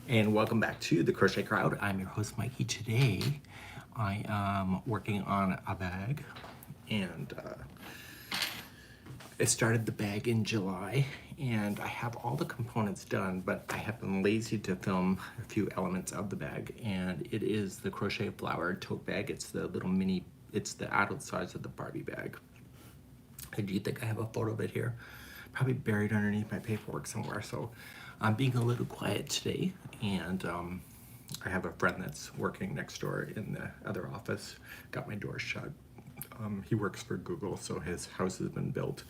And welcome back to the Crochet Crowd. I'm your host, Mikey. Today, I am working on a bag, and I started the bag in July, and I have all the components done, but I have been lazy to film a few elements of the bag, and it is the Crochet Flower tote bag. It's the little mini, it's the adult size of the Barbie bag. I do think I have a photo of it here, probably buried underneath my paperwork somewhere. So I'm being a little quiet today, and I have a friend that's working next door in the other office. Got my door shut. He works for Google, so his house has been built,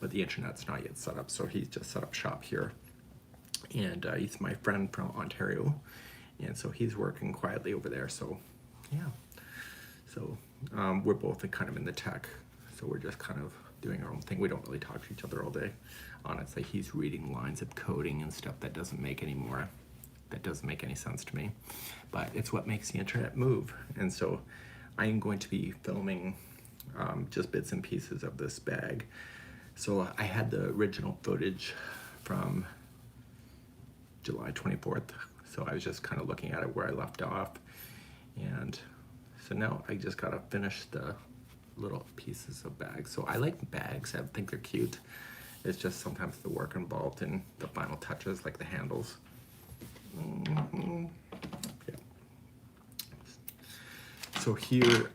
but the internet's not yet set up. So he's just set up shop here, and he's my friend from Ontario, and so he's working quietly over there. So yeah, so we're both kind of in the tech, so we're just kind of doing our own thing. We don't really talk to each other all day. Honestly, he's reading lines of coding and stuff that doesn't make any sense to me, but it's what makes the internet move. And so I am going to be filming just bits and pieces of this bag. So I had the original footage from July 24th, so I was just kind of looking at it where I left off, and so now I just gotta finish the little pieces of bags. So I like bags, I think they're cute. It's just sometimes the work involved in the final touches, like the handles. Yeah. So here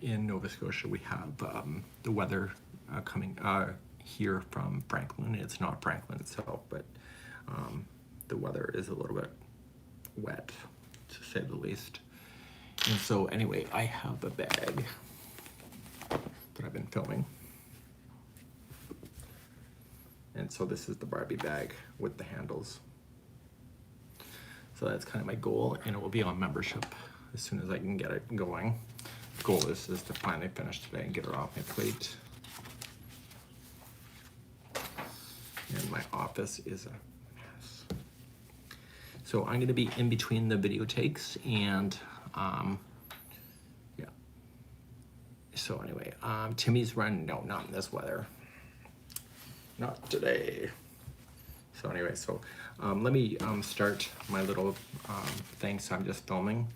in Nova Scotia, we have the weather coming here from Franklin. It's not Franklin itself, but the weather is a little bit wet, to say the least. And so anyway, I have a bag that I've been filming. And so this is the Barbie bag with the handles. So that's kind of my goal, and it will be on membership as soon as I can get it going. The goal is to finally finish today and get her off my plate. And my office is a mess. So I'm gonna be in between the video takes, and yeah. So anyway, Timmy's run, no, not in this weather. Not today. So anyway, so let me start my little thing. So I'm just filming,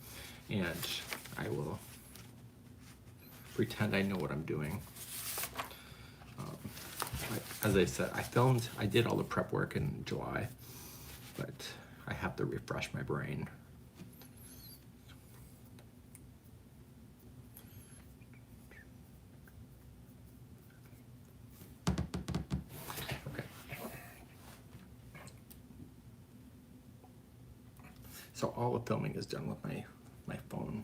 and I will pretend I know what I'm doing. As I said, I did all the prep work in July, but I have to refresh my brain. So all the filming is done with my phone.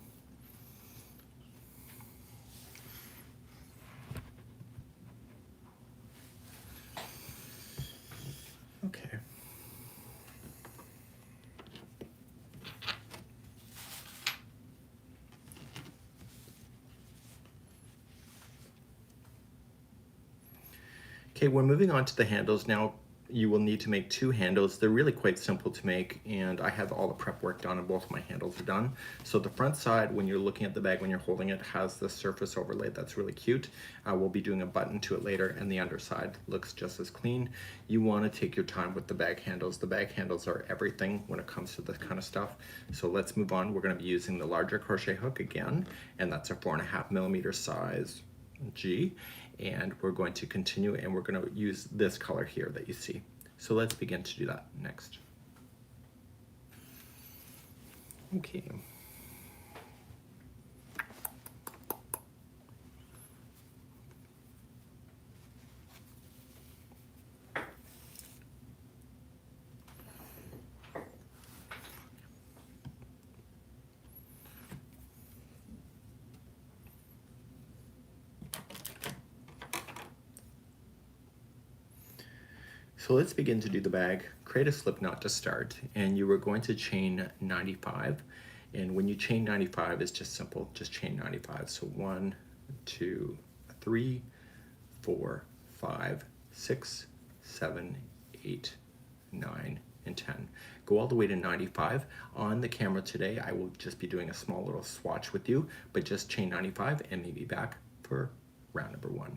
Okay. Okay, we're moving on to the handles now. You will need to make two handles. They're really quite simple to make, and I have all the prep work done and both of my handles are done. So the front side, when you're looking at the bag, when you're holding it, has the surface overlay that's really cute. We'll be doing a button to it later, and the underside looks just as clean. You want to take your time with the bag handles. The bag handles are everything when it comes to this kind of stuff. So let's move on. We're going to be using the larger crochet hook again, and that's a 4.5mm size G. And we're going to continue, and we're going to use this color here that you see. So let's begin to do that next. Okay. So let's begin to do the bag. Create a slip knot to start, and you are going to chain 95. And when you chain 95, it's just simple, just chain 95. So 1, 2, 3, 4, 5, 6, 7, 8, 9, and 10. Go all the way to 95. On the camera today, I will just be doing a small little swatch with you, but just chain 95 and maybe back for round number 1.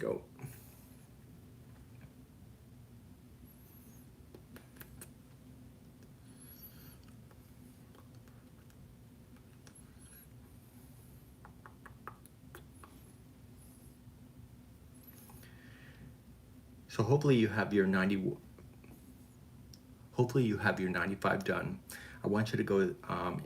go. So hopefully you have your 95 done. I want you to go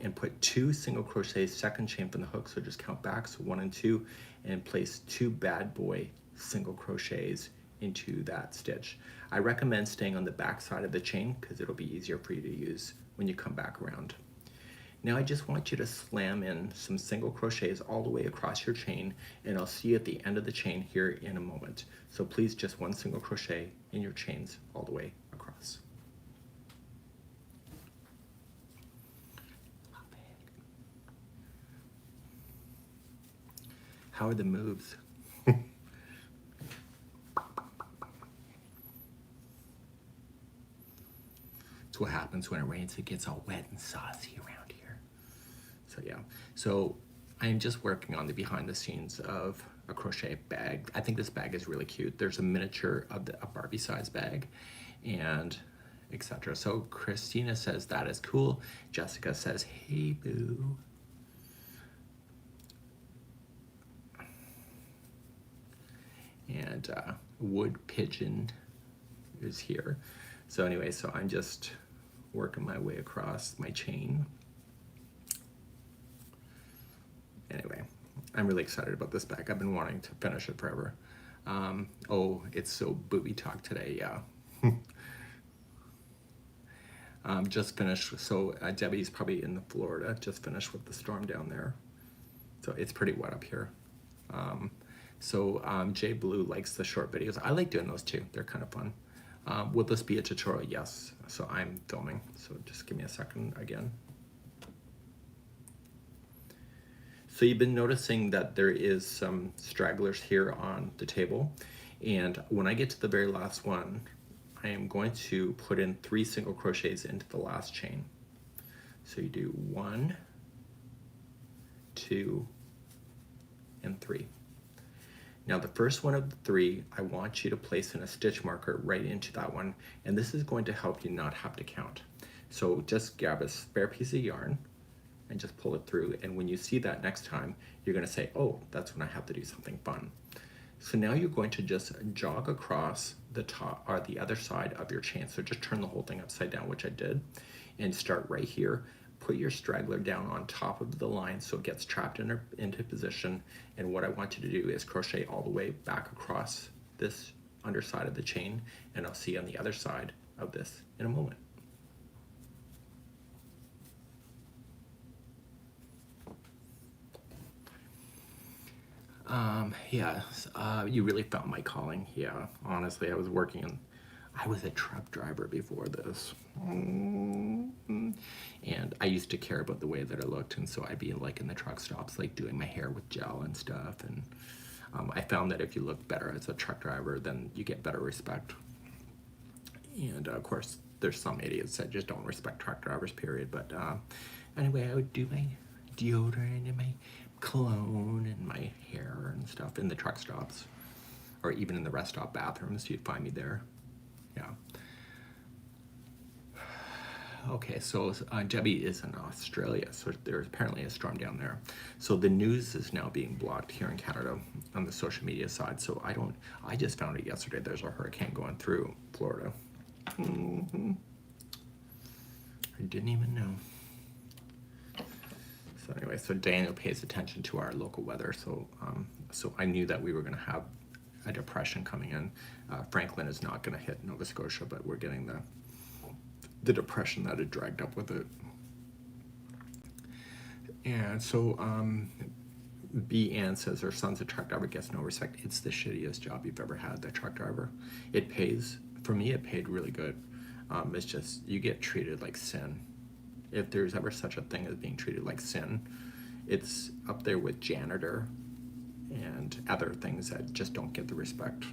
and put 2 single crochets second chain from the hook, so just count back, so 1 and 2, and place 2 bad boy single crochets into that stitch. I recommend staying on the back side of the chain because it'll be easier for you to use when you come back around. Now I just want you to slam in some single crochets all the way across your chain, and I'll see you at the end of the chain here in a moment. So please, just 1 single crochet in your chains all the way across. How are the moves? It's what happens when it rains. It gets all wet and saucy around here. So yeah, so I'm just working on the behind the scenes of a crochet bag. I think this bag is really cute. There's a miniature of a Barbie size bag and etc. So Christina says that is cool. Jessica says, hey boo. And Wood Pigeon is here. So anyway, so I'm just working my way across my chain. Anyway, I'm really excited about this bag. I've been wanting to finish it forever. Oh, it's so booby talk today, yeah. Just finished, so Debbie's probably in Florida, just finished with the storm down there. So it's pretty wet up here. Jay Blue likes the short videos. I like doing those too. They're kind of fun. Will this be a tutorial? Yes. So I'm filming. So just give me a second again. So you've been noticing that there is some stragglers here on the table. And when I get to the very last one, I am going to put in 3 single crochets into the last chain. So you do 1, 2, and 3. Now the first one of the 3, I want you to place in a stitch marker right into that one, and this is going to help you not have to count. So just grab a spare piece of yarn and just pull it through, and when you see that next time, you're going to say, oh, that's when I have to do something fun. So now you're going to just jog across the top or the other side of your chain. So just turn the whole thing upside down, which I did, and start right here. Put your straggler down on top of the line so it gets trapped into position, and what I want you to do is crochet all the way back across this underside of the chain, and I'll see you on the other side of this in a moment. You really felt my calling. Yeah, honestly, I was a truck driver before this. And I used to care about the way that I looked, and so I'd be like in the truck stops, like doing my hair with gel and stuff. And I found that if you look better as a truck driver, then you get better respect. And of course, there's some idiots that just don't respect truck drivers, period. But anyway, I would do my deodorant and my cologne and my hair and stuff in the truck stops, or even in the rest stop bathrooms. You'd find me there. Yeah. Okay, so Debbie is in Australia, so there's apparently a storm down there. So the news is now being blocked here in Canada on the social media side. So I just found it yesterday. There's a hurricane going through Florida. I didn't even know. So anyway, so Daniel pays attention to our local weather. So so I knew that we were going to have a depression coming in. Franklin is not going to hit Nova Scotia, but we're getting the depression that had dragged up with it. And so B. Ann says her son's a truck driver, gets no respect. It's the shittiest job you've ever had, the truck driver. It pays, for me, it paid really good. It's just, you get treated like sin. If there's ever such a thing as being treated like sin, it's up there with janitor and other things that just don't get the respect.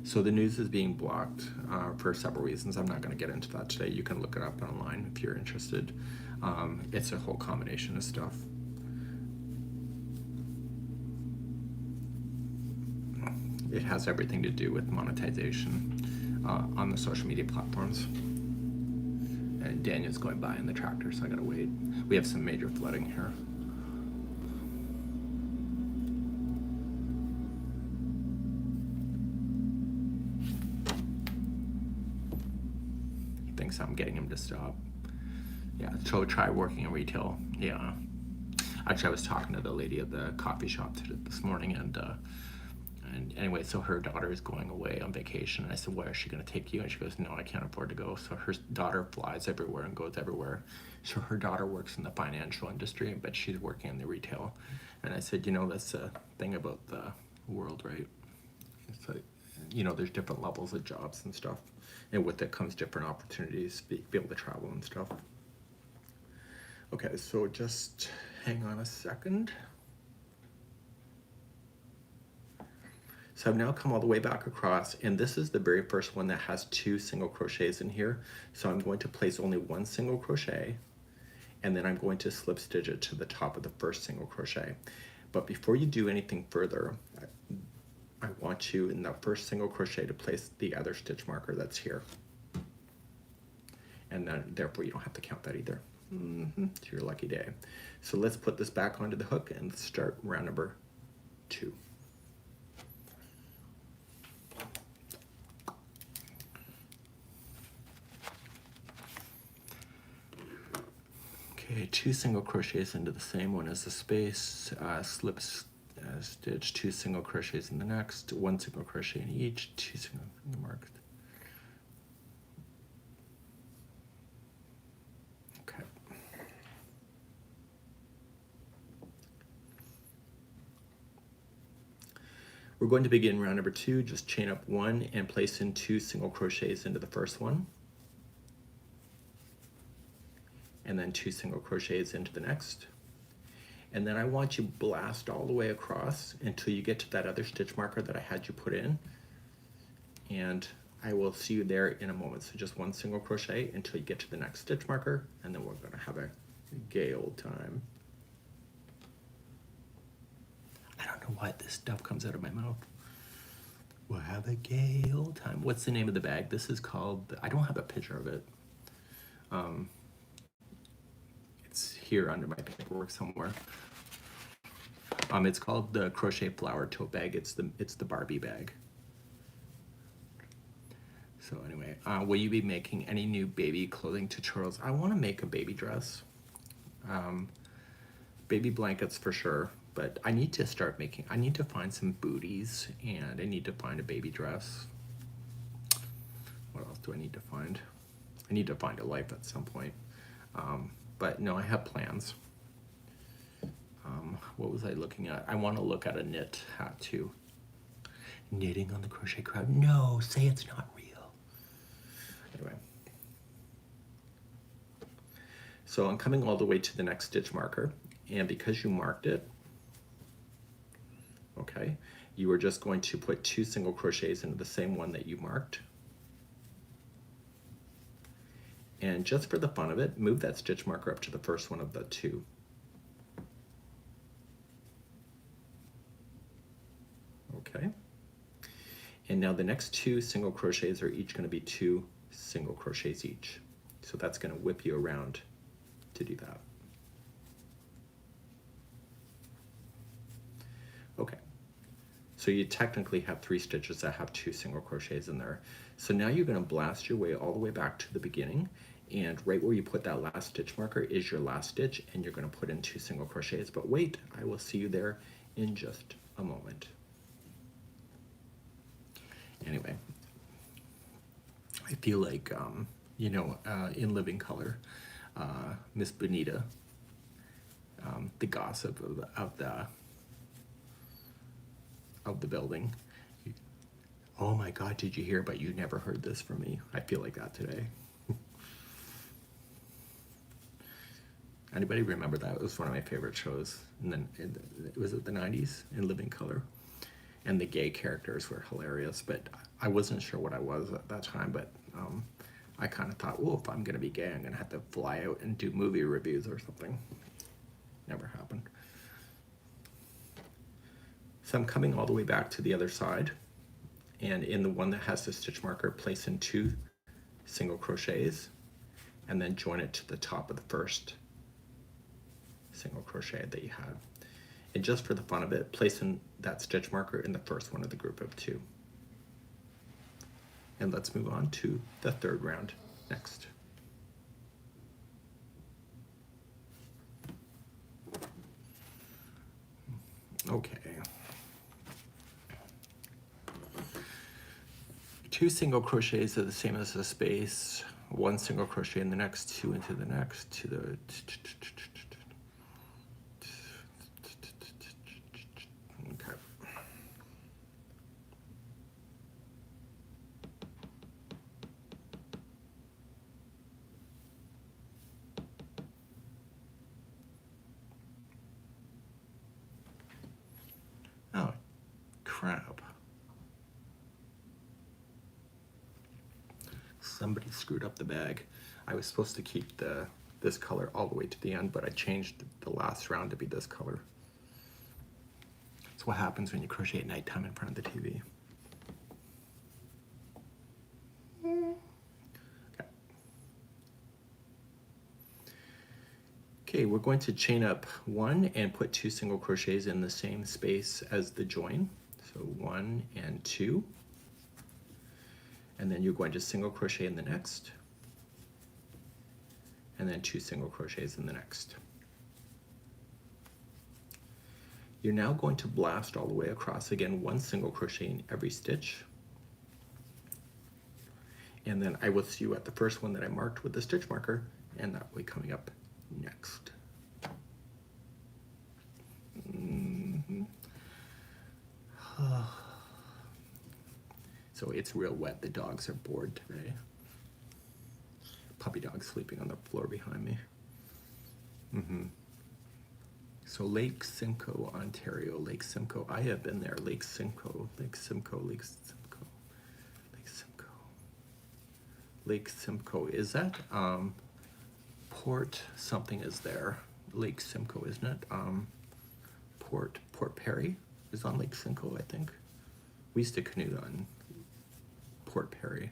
So the news is being blocked for several reasons. I'm not going to get into that today. You can look it up online if you're interested. It's a whole combination of stuff. it has everything to do with monetization on the social media platforms. And Daniel's going by in the tractor, so I gotta wait. We have some major flooding here. He thinks I'm getting him to stop. Yeah, so try working in retail. Yeah. Actually, I was talking to the lady at the coffee shop this morning, and anyway, so her daughter is going away on vacation. And I said, where is she going to take you? And she goes, no, I can't afford to go. So her daughter flies everywhere and goes everywhere. So her daughter works in the financial industry, but she's working in the retail. And I said, you know, that's the thing about the world, right? It's like, you know, there's different levels of jobs and stuff. And with it comes different opportunities to be able to travel and stuff. Okay, so just hang on a second. So I've now come all the way back across, and this is the very first one that has 2 single crochets in here. So I'm going to place only 1 single crochet, and then I'm going to slip stitch it to the top of the first single crochet. But before you do anything further, I want you in that first single crochet to place the other stitch marker that's here. And then therefore you don't have to count that either. It's your lucky day. So let's put this back onto the hook and start round number 2. Okay, 2 single crochets into the same one as the space, slip stitch, 2 single crochets in the next, 1 single crochet in each, 2 single marked. Okay. We're going to begin round number 2, just chain up 1 and place in 2 single crochets into the first one. And then 2 single crochets into the next. And then I want you blast all the way across until you get to that other stitch marker that I had you put in. And I will see you there in a moment. So just 1 single crochet until you get to the next stitch marker, and then we're gonna have a gay old time. I don't know why this stuff comes out of my mouth. We'll have a gay old time. What's the name of the bag? This is called, I don't have a picture of it. It's here under my paperwork somewhere. It's called the Crochet Flower Tote Bag. It's the Barbie bag. So anyway, will you be making any new baby clothing tutorials? I want to make a baby dress. Baby blankets for sure, but I need to start making, I need to find some booties, and I need to find a baby dress. What else do I need to find? I need to find a life at some point. But no, I have plans. What was I looking at? I want to look at a knit hat too. Knitting on the crochet crowd. No, say it's not real. Anyway. So I'm coming all the way to the next stitch marker, and because you marked it, okay, you are just going to put 2 single crochets into the same one that you marked. And just for the fun of it, move that stitch marker up to the first one of the 2. Okay. And now the next 2 single crochets are each going to be 2 single crochets each. So that's going to whip you around to do that. Okay. So you technically have 3 stitches that have 2 single crochets in there. So now you're going to blast your way all the way back to the beginning, and right where you put that last stitch marker is your last stitch, and you're going to put in 2 single crochets. But wait, I will see you there in just a moment. Anyway, I feel like, you know, in Living Color, Miss Bonita, the gossip of the building. Oh my God, did you hear? But you never heard this from me. I feel like that today. Anybody remember that? It was one of my favorite shows. And then was it the 90s in Living Color? And the gay characters were hilarious, but I wasn't sure what I was at that time, but I kind of thought, well, if I'm gonna be gay, I'm gonna have to fly out and do movie reviews or something. Never happened. So I'm coming all the way back to the other side, And in the one that has the stitch marker, place in 2 single crochets and then join it to the top of the first single crochet that you had. And just for the fun of it, place in that stitch marker in the first one of the group of 2. And let's move on to the third round next. Okay. 2 single crochets are the same as the space. 1 single crochet in the next, 2 into the next, to the okay. Oh, crap. Somebody screwed up the bag. I was supposed to keep this color all the way to the end, but I changed the last round to be this color. That's what happens when you crochet at nighttime in front of the TV. Okay, we're going to chain up 1 and put 2 single crochets in the same space as the join. So 1 and 2. And then you're going to single crochet in the next. And then 2 single crochets in the next. You're now going to blast all the way across, again 1 single crochet in every stitch. And then I will see you at the first one that I marked with the stitch marker, and that will be coming up next. So it's real wet. The dogs are bored today. Puppy dog sleeping on the floor behind me. So Lake Simcoe, Ontario. Lake Simcoe. I have been there. Lake Simcoe. Lake Simcoe. Lake Simcoe. Lake Simcoe. Lake Simcoe. Is that Port something is there? Lake Simcoe, isn't it? Port Perry is on Lake Simcoe, I think. We used to canoe on Port Perry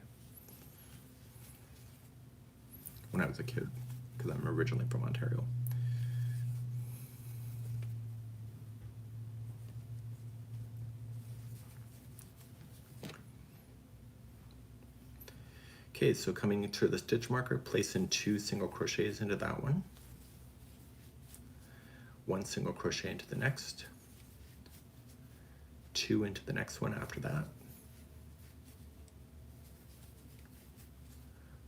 when I was a kid, because I'm originally from Ontario. Okay, so coming to the stitch marker, place in 2 single crochets into that one. 1 single crochet into the next. 2 into the next one after that.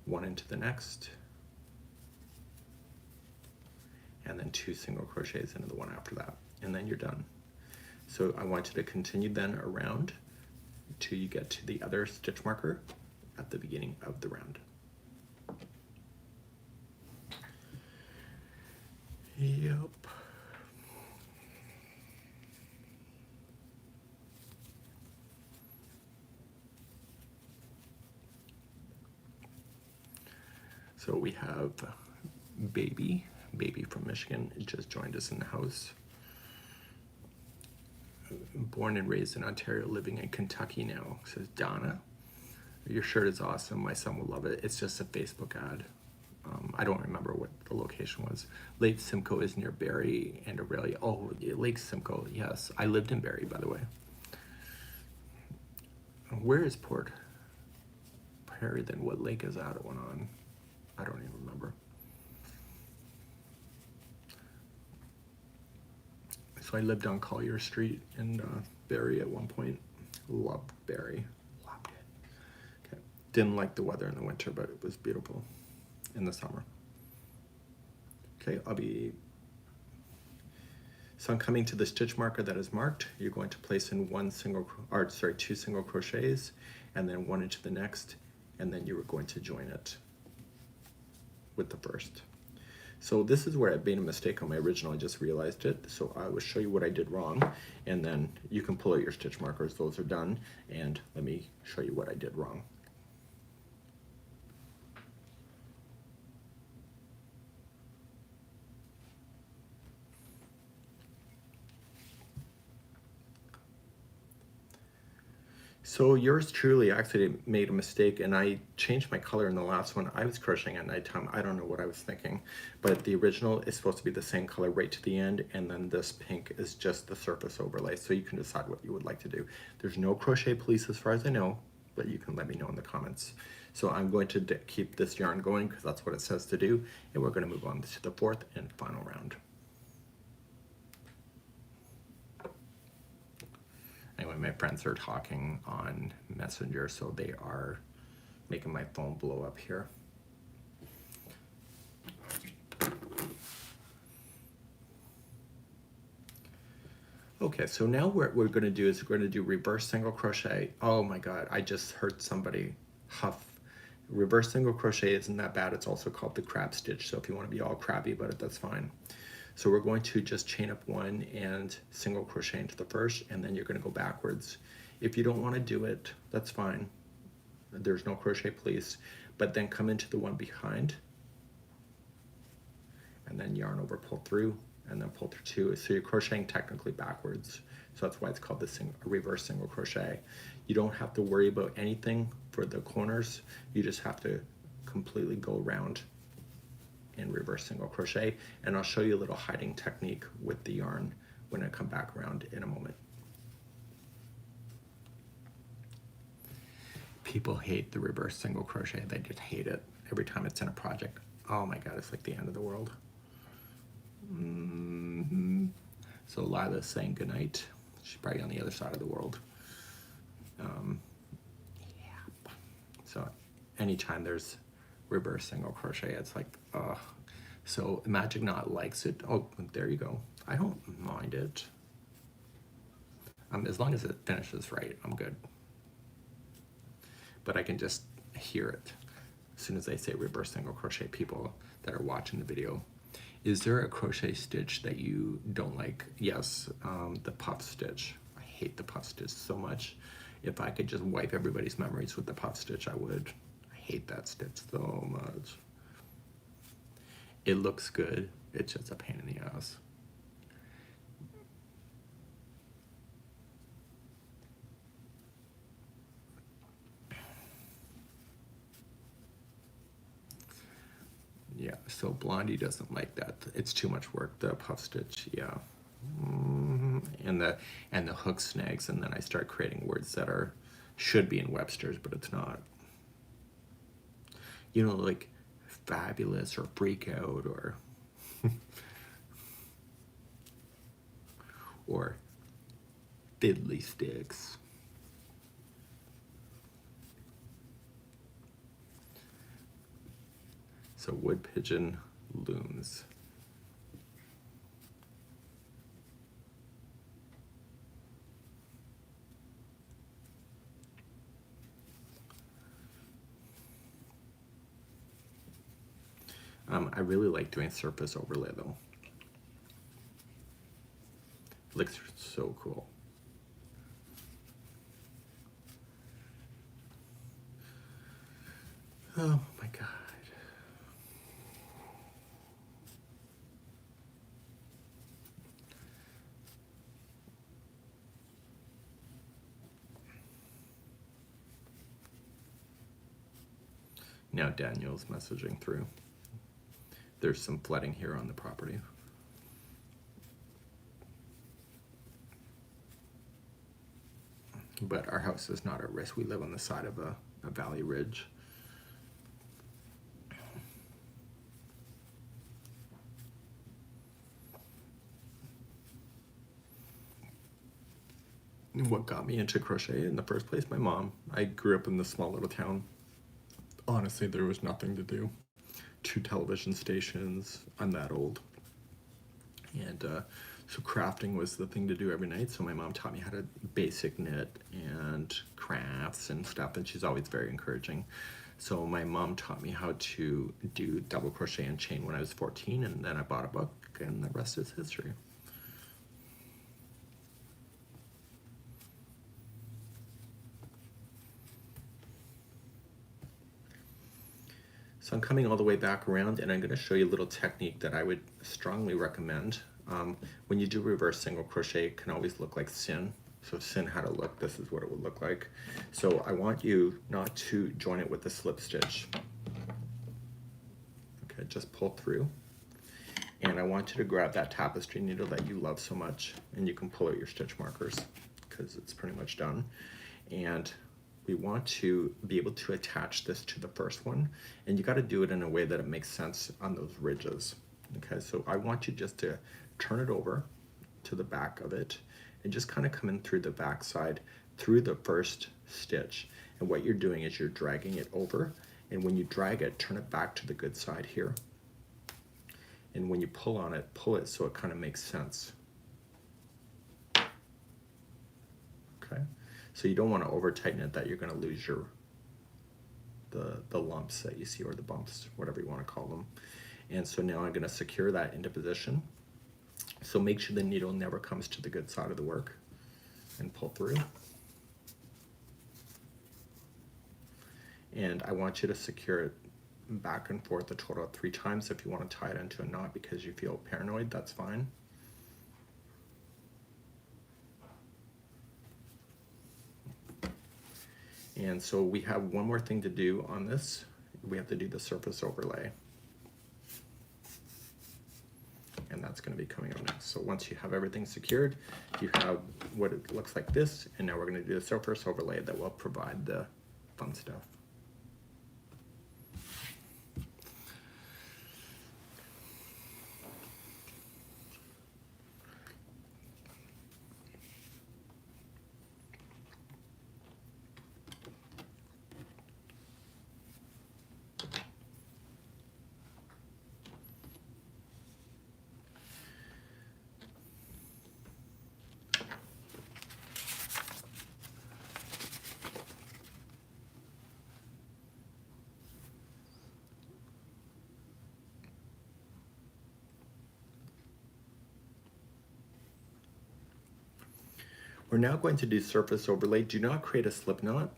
1 into the next. And then 2 single crochets into the one after that. And then you're done. So I want you to continue then around till you get to the other stitch marker at the beginning of the round. Yep. So we have Baby from Michigan, just joined us in the house. Born and raised in Ontario, living in Kentucky now, says Donna. Your shirt is awesome. My son will love it. It's just a Facebook ad. I don't remember what the location was. Lake Simcoe is near Barrie and Aurelia. Oh, Lake Simcoe, yes. I lived in Barrie, by the way. Where is Port Perry then? What lake is that one on? I don't even remember. So I lived on Collier Street in Barrie at one point. Loved Barrie. Loved it. Okay. Didn't like the weather in the winter, but it was beautiful in the summer. Okay, so I'm coming to the stitch marker that is marked. You're going to place in 2 single crochets, and then 1 into the next, and then you are going to join it with the first. So this is where I made a mistake on my original. I just realized it. So I will show you what I did wrong, and then you can pull out your stitch markers. Those are done, and let me show you what I did wrong. So yours truly actually made a mistake, and I changed my color in the last one. I was crocheting at nighttime. I don't know what I was thinking, but the original is supposed to be the same color right to the end, and then this pink is just the surface overlay, so you can decide what you would like to do. There's no crochet police as far as I know, but you can let me know in the comments. So I'm going to keep this yarn going because that's what it says to do, and we're going to move on to the fourth and final round. Anyway, my friends are talking on Messenger, so they are making my phone blow up here. Okay, so now what we're going to do is we're going to do reverse single crochet. Oh my God, I just heard somebody huff. Reverse single crochet isn't that bad. It's also called the crab stitch, so if you want to be all crabby about it, that's fine. So we're going to just chain up one and single crochet into the first, and then you're going to go backwards. If you don't want to do it, that's fine. There's no crochet police, but then come into the one behind, and then yarn over, pull through, and then pull through two. So you're crocheting technically backwards. So that's why it's called the reverse single crochet. You don't have to worry about anything for the corners. You just have to completely go around in reverse single crochet, and I'll show you a little hiding technique with the yarn when I come back around in a moment. People hate the reverse single crochet. They just hate it every time it's in a project. Oh my God, it's like the end of the world. So Lila's saying goodnight. She's probably on the other side of the world. Yeah. So anytime there's reverse single crochet, it's like, ugh. So Magic Knot likes it. Oh, there you go. I don't mind it. As long as it finishes right, I'm good. But I can just hear it as soon as I say reverse single crochet, people that are watching the video. Is there a crochet stitch that you don't like? Yes, the puff stitch. I hate the puff stitch so much. If I could just wipe everybody's memories with the puff stitch, I would. I hate that stitch so much. It looks good. It's just a pain in the ass. Yeah, so Blondie doesn't like that. It's too much work, the puff stitch, yeah. And the hook snags, and then I start creating words that should be in Webster's, but it's not. You know, like fabulous or freak out or or fiddly sticks. So wood pigeon looms. I really like doing surface overlay though. It looks so cool. Oh my God. Now Daniel's messaging through. There's some flooding here on the property. But our house is not at risk. We live on the side of a valley ridge. What got me into crochet in the first place? My mom. I grew up in this small little town. Honestly, there was nothing to do. 2 television stations. I'm that old. And so crafting was the thing to do every night. So my mom taught me how to basic knit and crafts and stuff, and she's always very encouraging. So my mom taught me how to do double crochet and chain when I was 14, and then I bought a book, and the rest is history. So I'm coming all the way back around, and I'm going to show you a little technique that I would strongly recommend. When you do reverse single crochet, it can always look like sin. So Sin had a look, this is what it would look like. So I want you not to join it with the slip stitch. Okay, just pull through. And I want you to grab that tapestry needle that you love so much, and you can pull out your stitch markers because it's pretty much done. And we want to be able to attach this to the first one, and you got to do it in a way that it makes sense on those ridges. Okay, so I want you just to turn it over to the back of it and just kind of come in through the back side through the first stitch. And what you're doing is you're dragging it over, and when you drag it, turn it back to the good side here. And when you pull on it, pull it so it kind of makes sense. Okay, so you don't want to over tighten it that you're going to lose your the lumps that you see, or the bumps, whatever you want to call them. And so now I'm going to secure that into position. So make sure the needle never comes to the good side of the work, and pull through. And I want you to secure it back and forth a total of 3 times. If you want to tie it into a knot because you feel paranoid, that's fine. And so we have one more thing to do on this. We have to do the surface overlay. And that's going to be coming up next. So once you have everything secured, you have what it looks like this, and now we're going to do the surface overlay that will provide the fun stuff. We're now going to do surface overlay. Do not create a slip knot.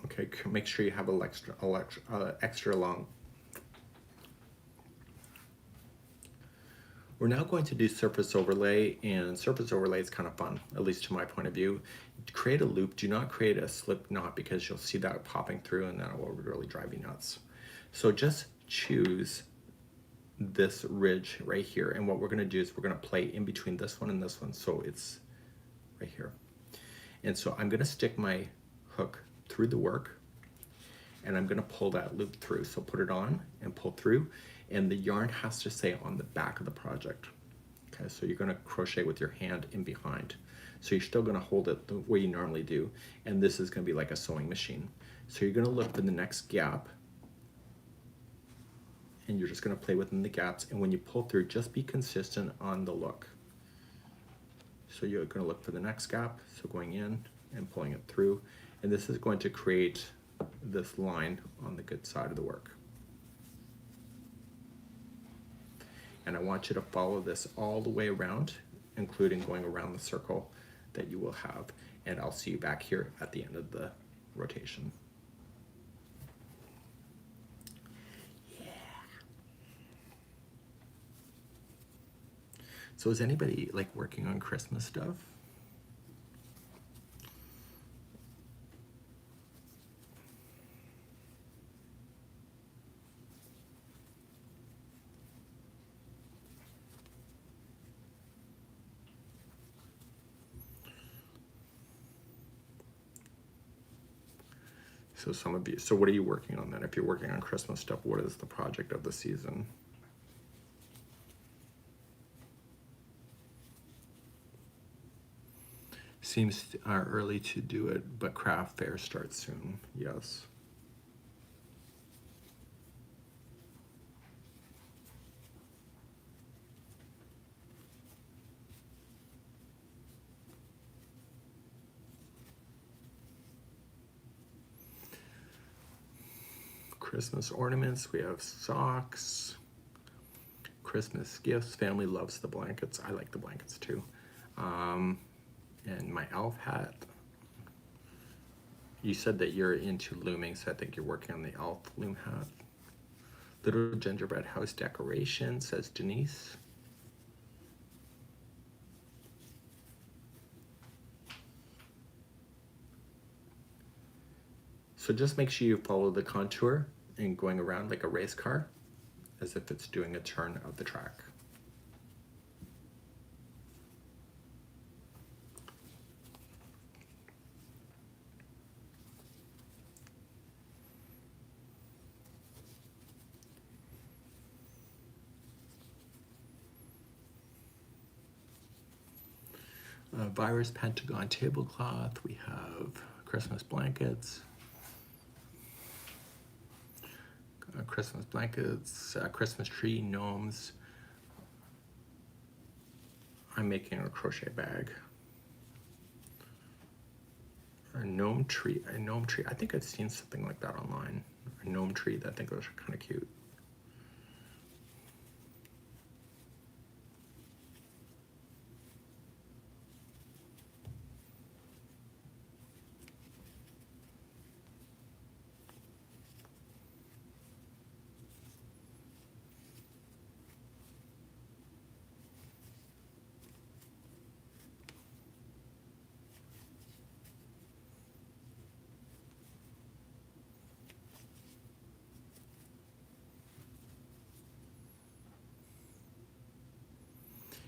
Okay, make sure you have an extra long. We're now going to do surface overlay, and surface overlay is kind of fun, at least to my point of view. Create a loop. Do not create a slip knot because you'll see that popping through, and that will really drive you nuts. So just choose this ridge right here, and what we're going to do is we're going to play in between this one and this one, so it's right here. And so I'm going to stick my hook through the work, and I'm going to pull that loop through. So put it on and pull through, and the yarn has to stay on the back of the project. Okay, so you're going to crochet with your hand in behind. So you're still going to hold it the way you normally do, and this is going to be like a sewing machine. So you're going to look for the next gap, and you're just going to play within the gaps, and when you pull through, just be consistent on the look. So you're going to look for the next gap, so going in and pulling it through, and this is going to create this line on the good side of the work. And I want you to follow this all the way around, including going around the circle that you will have, and I'll see you back here at the end of the rotation. So is anybody like working on Christmas stuff? So some of you, so what are you working on then? If you're working on Christmas stuff, what is the project of the season? Seems early to do it, but craft fair starts soon. Yes. Christmas ornaments, we have socks, Christmas gifts. Family loves the blankets. I like the blankets too. And my elf hat. You said that you're into looming, so I think you're working on the elf loom hat. Little gingerbread house decoration, says Denise. So just make sure you follow the contour and going around like a race car, as if it's doing a turn of the track. Virus Pentagon tablecloth, we have Christmas blankets, Christmas tree, gnomes. I'm making a crochet bag. A gnome tree. I think I've seen something like that online. A gnome tree, I think those are kind of cute.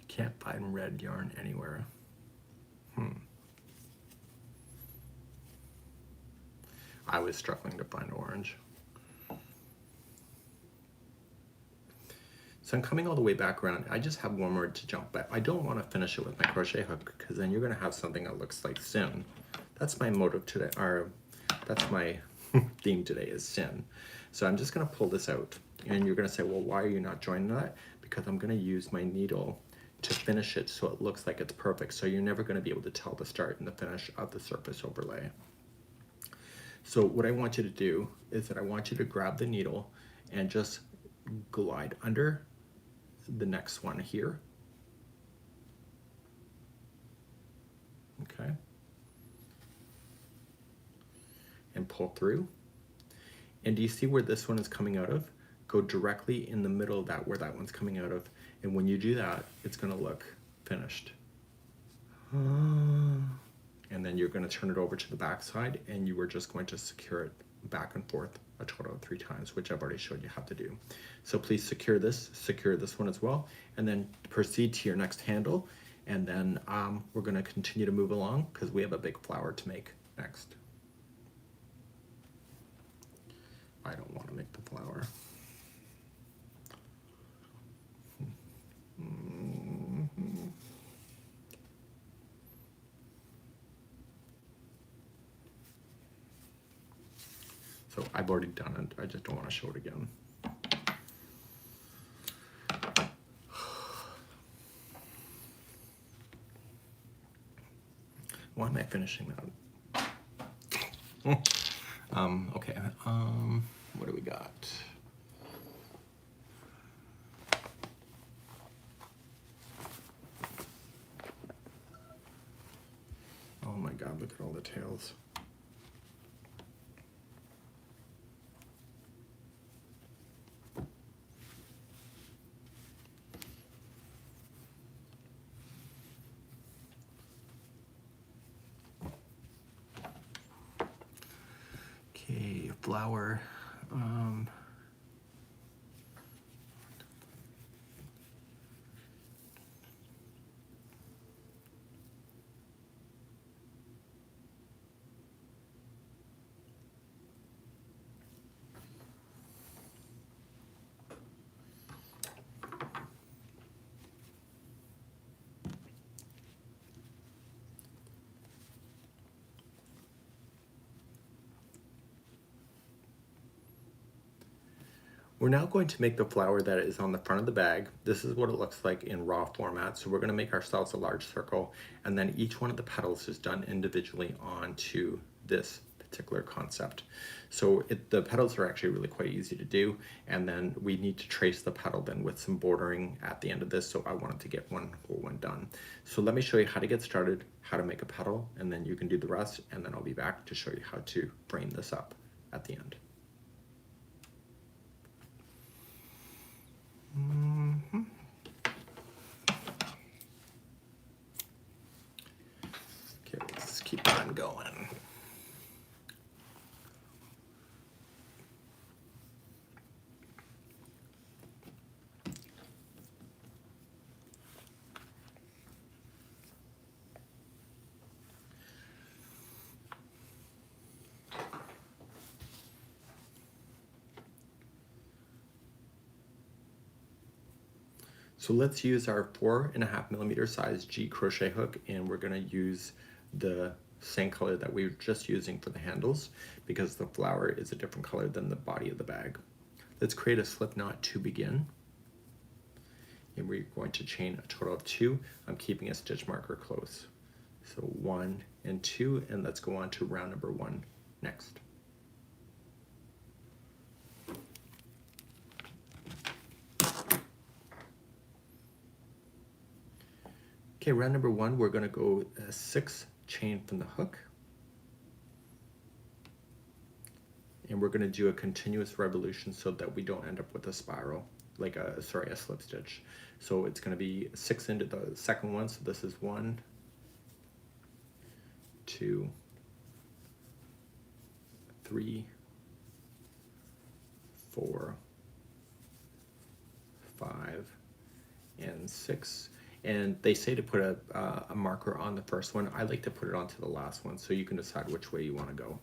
Can't find red yarn anywhere. I was struggling to find orange. So I'm coming all the way back around. I just have one more to jump, but I don't want to finish it with my crochet hook, because then you're going to have something that looks like sin. That's my motive today, or that's my theme today, is sin. So I'm just going to pull this out, and you're going to say, well, why are you not joining that? Because I'm going to use my needle to finish it so it looks like it's perfect. So you're never going to be able to tell the start and the finish of the surface overlay. So what I want you to do is that I want you to grab the needle and just glide under the next one here. Okay. And pull through. And do you see where this one is coming out of? Go directly in the middle of that, where that one's coming out of. And when you do that, it's going to look finished. And then you're going to turn it over to the back side, and you are just going to secure it back and forth a total of 3 times, which I've already showed you how to do. So please secure this one as well, and then proceed to your next handle. And then we're going to continue to move along, because we have a big flower to make next. I don't want to make the flower. So I've already done it. I just don't want to show it again. Why am I finishing that? Okay. What do we got? Oh my God, look at all the tails. Okay, flower. We're now going to make the flower that is on the front of the bag. This is what it looks like in raw format. So we're going to make ourselves a large circle, and then each one of the petals is done individually onto this particular concept. So the petals are actually really quite easy to do, and then we need to trace the petal then with some bordering at the end of this. So I wanted to get one whole one done. So let me show you how to get started, how to make a petal, and then you can do the rest, and then I'll be back to show you how to frame this up at the end. Okay, let's keep on going. So let's use our 4.5mm size G crochet hook, and we're going to use the same color that we were just using for the handles because the flower is a different color than the body of the bag. Let's create a slip knot to begin. And we're going to chain a total of 2. I'm keeping a stitch marker close. So 1 and 2, and let's go on to round number 1 next. Okay, round number 1, we're going to go 6 chain from the hook. And we're going to do a continuous revolution so that we don't end up with a spiral, like a slip stitch. So it's going to be 6 into the second one. So this is 1, 2, 3, 4, 5, and 6. And they say to put a marker on the first one. I like to put it onto the last one, so you can decide which way you want to go.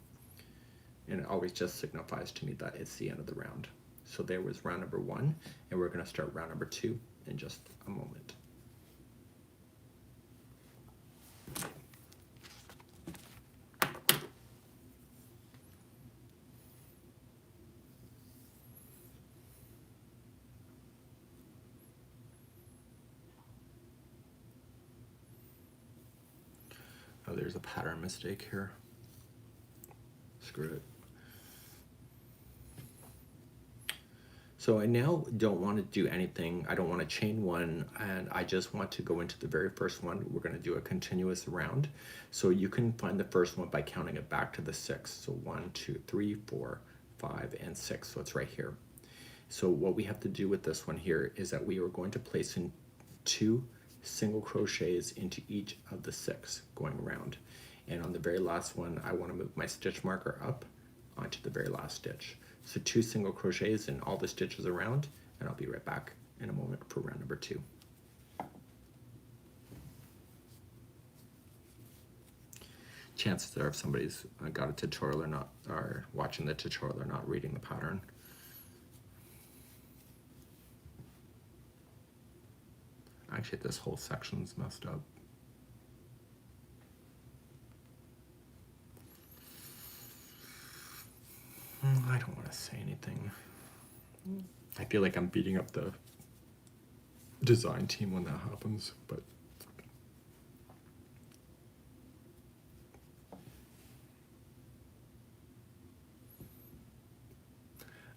And it always just signifies to me that it's the end of the round. So there was round number 1, and we're going to start round number 2 in just a moment. Oh, there's a pattern mistake here. Screw it. So I now don't want to do anything. I don't want to chain 1, and I just want to go into the very first one. We're going to do a continuous round. So you can find the first one by counting it back to the 6. So 1, 2, 3, 4, 5, and 6. So it's right here. So what we have to do with this one here is that we are going to place in 2 single crochets into each of the 6 going around. And on the very last one, I want to move my stitch marker up onto the very last stitch. So 2 single crochets in all the stitches around, and I'll be right back in a moment for round number 2. Chances are if somebody's got a tutorial or not, or watching the tutorial or not reading the pattern. Actually, this whole section's messed up. I don't want to say anything. I feel like I'm beating up the design team when that happens, but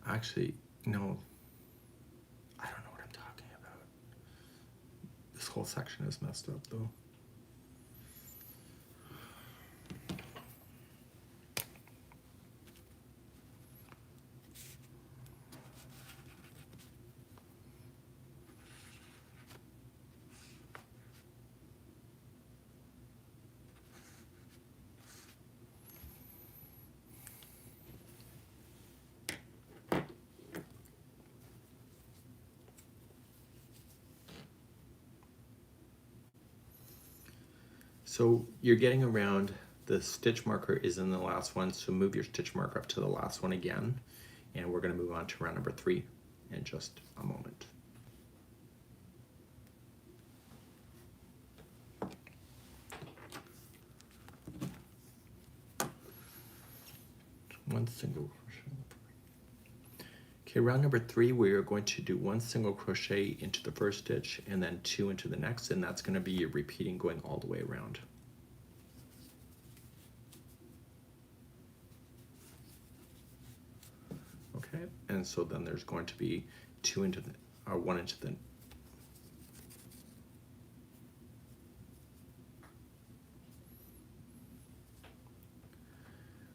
actually, no, I don't know what I'm talking about. This whole section is messed up though. So you're getting around, the stitch marker is in the last one, so move your stitch marker up to the last one again, and we're going to move on to round number 3 in just a moment. One single crochet. Okay, round number 3, we are going to do 1 single crochet into the first stitch and then 2 into the next, and that's going to be your repeating going all the way around. Okay, and so then there's going to be 2 into the, or 1 into the.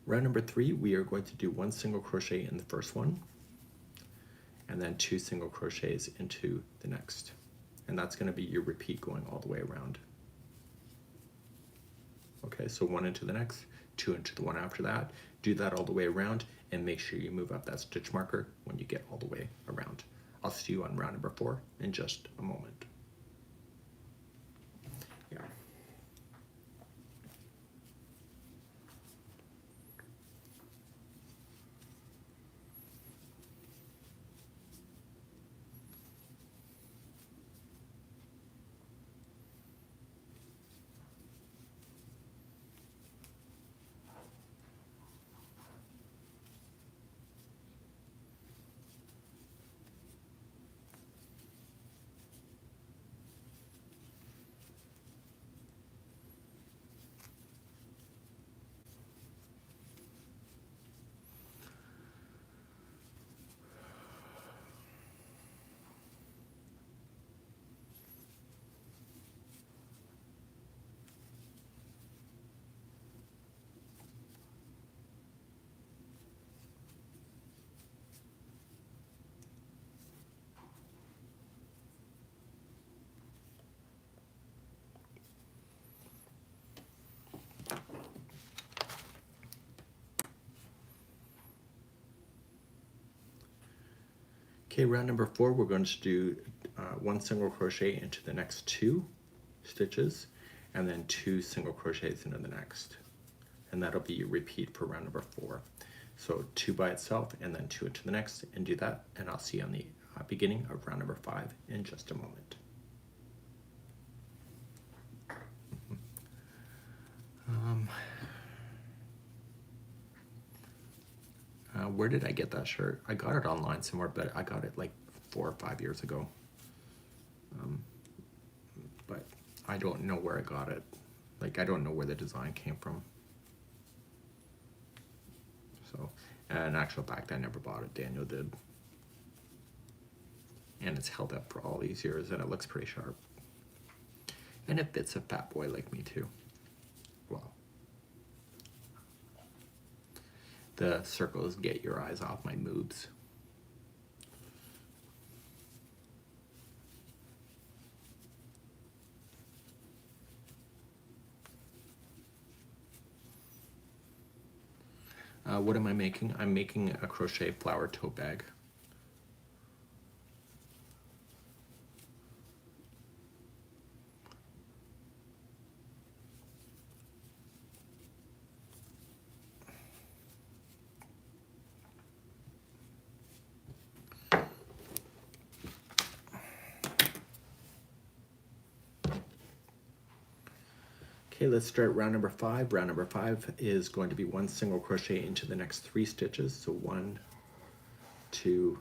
Round number 3, we are going to do 1 single crochet in the first one, and then 2 single crochets into the next. And that's going to be your repeat going all the way around. Okay, so 1 into the next, 2 into the one after that. Do that all the way around, and make sure you move up that stitch marker when you get all the way around. I'll see you on round number 4 in just a moment. Yeah. Okay, round number 4, we're going to do 1 single crochet into the next 2 stitches, and then 2 single crochets into the next. And that'll be your repeat for round number 4. So 2 by itself, and then 2 into the next, and do that, and I'll see you on the beginning of round number 5 in just a moment. Where did I get that shirt? I got it online somewhere, but I got it like 4 or 5 years ago. But I don't know where I got it. Like, I don't know where the design came from. So, and in actual fact, I never bought it. Daniel did. And it's held up for all these years, and it looks pretty sharp. And it fits a fat boy like me too. Well, the circles get your eyes off my moves. What am I making? I'm making a crochet flower tote bag. Okay, let's start round number 5. Round number 5 is going to be 1 single crochet into the next 3 stitches. So 1, 2,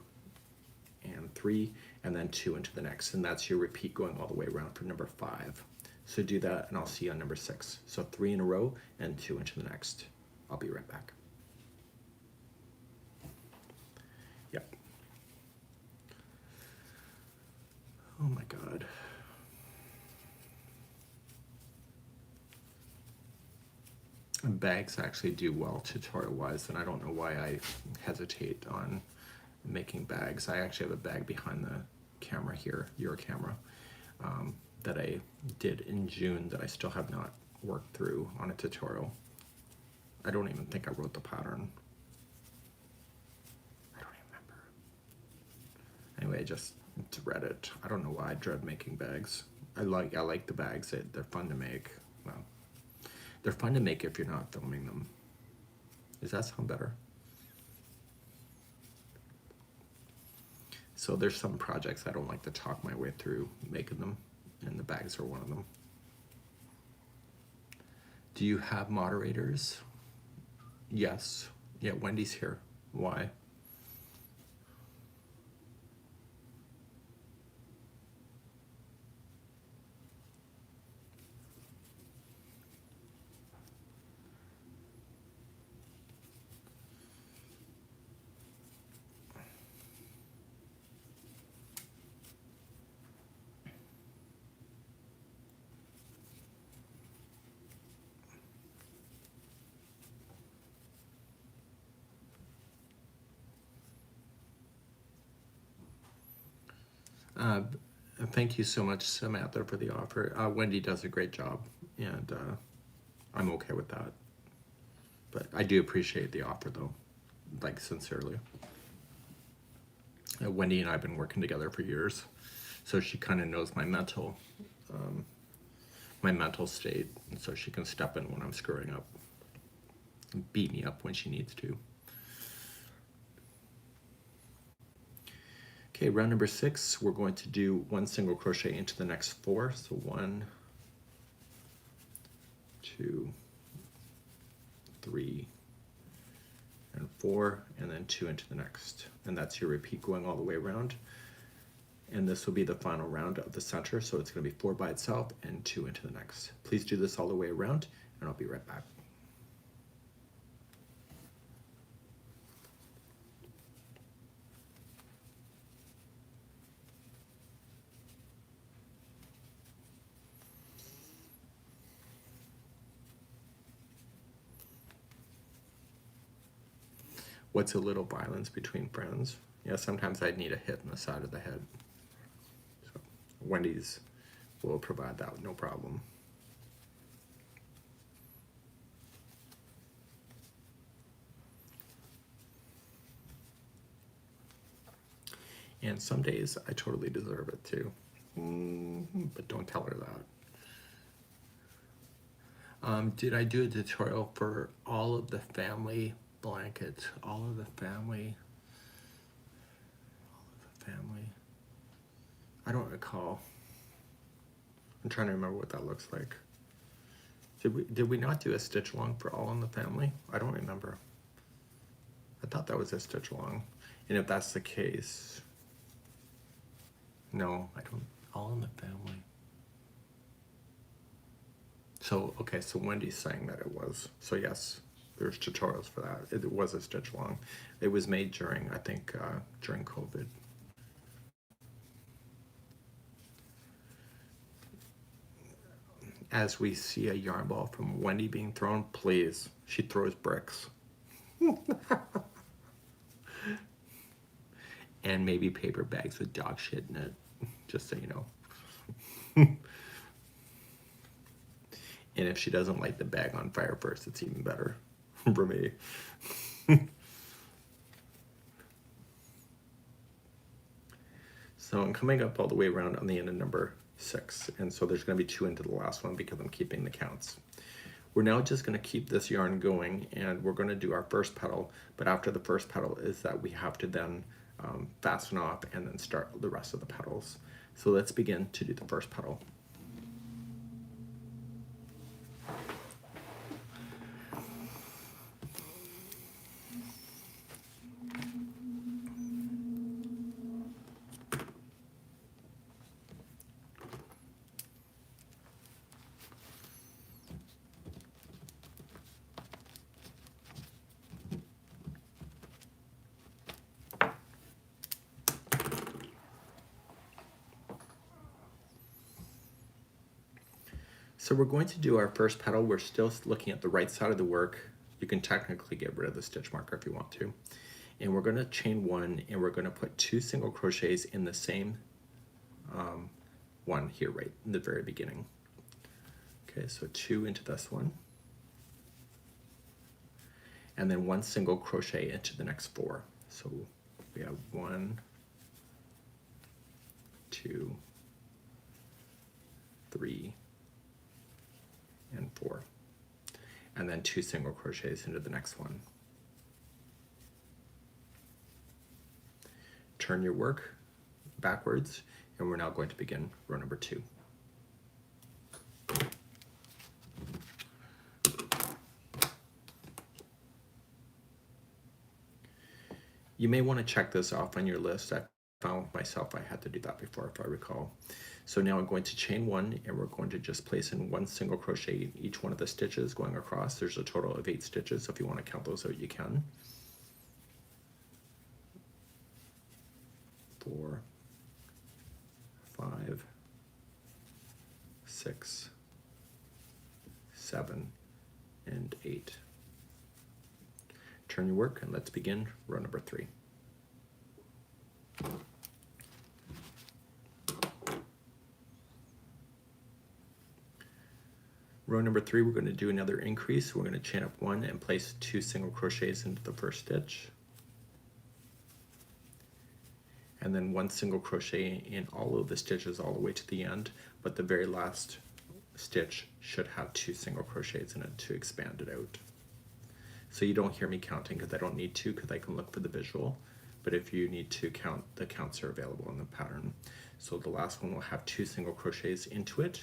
and 3, and then 2 into the next. And that's your repeat going all the way around for number 5. So do that, and I'll see you on number 6. So 3 in a row and 2 into the next. I'll be right back. Yep. Oh my God. Bags actually do well tutorial-wise, and I don't know why I hesitate on making bags. I actually have a bag behind the camera here, your camera, that I did in June that I still have not worked through on a tutorial. I don't even think I wrote the pattern. I don't even remember. Anyway, I just dread it. I don't know why I dread making bags. I like the bags. They're fun to make. Well, they're fun to make if you're not filming them. Does that sound better? So there's some projects I don't like to talk my way through making them, and the bags are one of them. Do you have moderators? Yes. Yeah, Wendy's here. Why? Thank you so much, Samantha, for the offer. Wendy does a great job, and I'm okay with that. But I do appreciate the offer, though, like sincerely. Wendy and I have been working together for years, so she kind of knows my mental state, and so she can step in when I'm screwing up and beat me up when she needs to. Okay, round number 6, we're going to do 1 single crochet into the next 4. So 1, 2, 3, and 4, and then 2 into the next. And that's your repeat going all the way around. And this will be the final round of the center, so it's going to be 4 by itself and 2 into the next. Please do this all the way around, and I'll be right back. What's a little violence between friends? Yeah, sometimes I'd need a hit in the side of the head. So Wendy's will provide that, no problem. And some days I totally deserve it too. But don't tell her that. Did I do a tutorial for all of the family blankets? All of the family. I don't recall. I'm trying to remember what that looks like. Did we not do a stitch along for all in the family? I don't remember. I thought that was a stitch along. And if that's the case, no, I don't. All in the family. So, okay, so Wendy's saying that it was. So yes, there's tutorials for that. It was a stitch along. It was made during, I think, during COVID. As we see a yarn ball from Wendy being thrown, please. She throws bricks. And maybe paper bags with dog shit in it, just so you know. And if she doesn't light the bag on fire first, it's even better for me. So I'm coming up all the way around on the end of number 6. And so there's going to be 2 into the last one because I'm keeping the counts. We're now just going to keep this yarn going, and we're going to do our first petal. But after the first petal is that we have to then fasten off and then start the rest of the petals. So let's begin to do the first petal. So we're going to do our first petal. We're still looking at the right side of the work. You can technically get rid of the stitch marker if you want to. And we're going to chain 1, and we're going to put 2 single crochets in the same one here right in the very beginning. Okay, so 2 into this one. And then 1 single crochet into the next 4. So we have 1, 2, 3, and 4, and then 2 single crochets into the next one. Turn your work backwards, and we're now going to begin row number 2. You may want to check this off on your list. I found myself I had to do that before, if I recall. So now I'm going to chain 1, and we're going to just place in 1 single crochet in each one of the stitches going across. There's a total of 8 stitches, so if you want to count those out, you can. 4, 5, 6, 7, and 8. Turn your work, and let's begin row number 3. Row number 3, we're going to do another increase. We're going to chain up 1 and place 2 single crochets into the first stitch. And then 1 single crochet in all of the stitches all the way to the end, but the very last stitch should have 2 single crochets in it to expand it out. So you don't hear me counting because I don't need to, because I can look for the visual. But if you need to count, the counts are available in the pattern. So the last one will have 2 single crochets into it.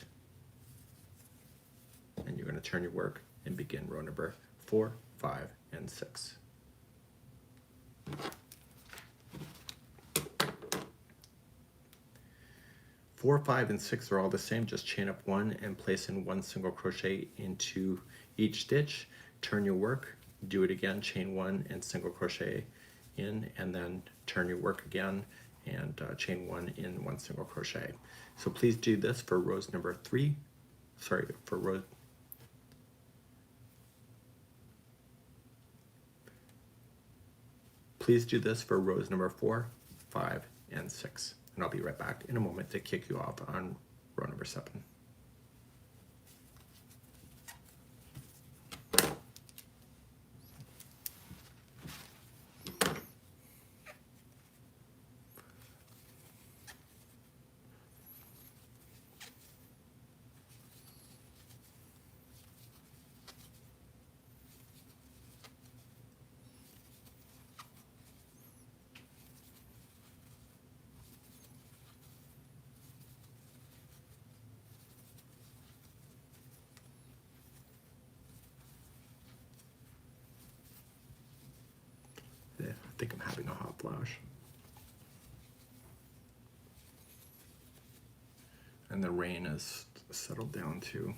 And you're going to turn your work and begin row number 4, 5, and 6. Four, 5, and 6 are all the same. Just chain up 1 and place in 1 single crochet into each stitch. Turn your work, do it again, chain 1 and single crochet in, and then turn your work again and chain 1 in 1 single crochet. So please do this for rows number 3. Sorry, for row. Please do this for rows number 4, 5, and 6. And I'll be right back in a moment to kick you off on row number 7. think I'm having a hot flash. And the rain has settled down too.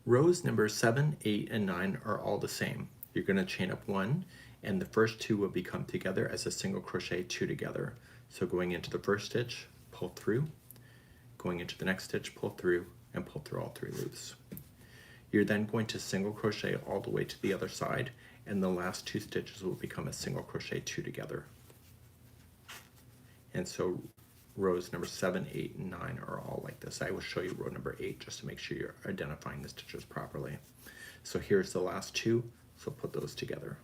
Rows number 7, 8, and 9 are all the same. You're going to chain up 1, and the first 2 will become together as a single crochet 2 together. So going into the first stitch, pull through, going into the next stitch, pull through, and pull through all 3 loops. You're then going to single crochet all the way to the other side, and the last 2 stitches will become a single crochet 2 together. And so rows number 7, 8, and 9 are all like this. I will show you row number 8 just to make sure you're identifying the stitches properly. So here's the last 2, so put those together.